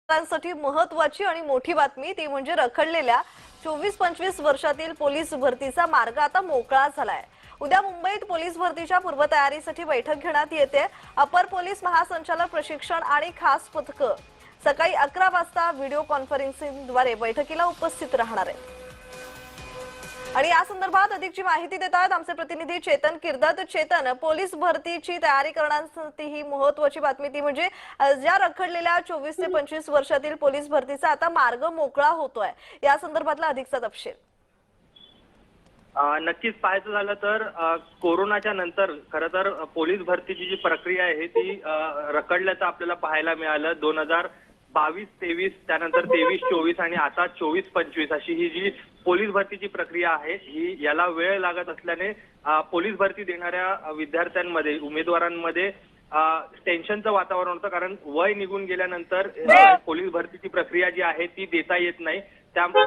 आता साठी महत्त्वाची आणि मोठी बातमी ती म्हणजे रखडलेल्या 24-25 वर्षातील पोलीस भरतीचा मार्ग आता मोकळा झालाय। उद्या मुंबईत पोलीस भरतीच्या पूर्वतयारीसाठी बैठक घेण्यात येते। अपर पोलीस महासंचालक प्रशिक्षण आणि खास पथक सकाळी 11 वाजता व्हिडिओ कॉन्फरन्सिंगद्वारे बैठकीला उपस्थित राहणार आहेत। आणि या संदर्भात अधिकची माहिती देत आहेत आमचे प्रतिनिधी चेतन किर्दत। चेतन, पोलीस भरतीची तयारी करण्यासाठी ही महत्त्वाची बातमी ती म्हणजे ज्या रखडलेल्या 24 ते 25 वर्षातील पोलीस भरतीचा आता मार्ग मोकळा होतोय, या संदर्भातला अधिकचा तपशील। नक्कीच पाहायचं झालं तर कोरोनाच्या नंतर खरं तर पोलीस भरतीची जी प्रक्रिया आहे ती रखडल्याचं आपल्याला पाहायला मिळालं। 2022-23 त्यानंतर 23-24 आणि आता 24-25 अशी ही जी पोलीस भरतीची प्रक्रिया आहे ही याला वेळ लागत असल्याने पोलीस भरती देणाऱ्या विद्यार्थ्यांमध्ये उमेदवारांमध्ये टेन्शनचं वातावरण होतं, कारण वय निघून गेल्यानंतर पोलीस भरतीची प्रक्रिया जी आहे ती देता येत नाही। त्यामुळे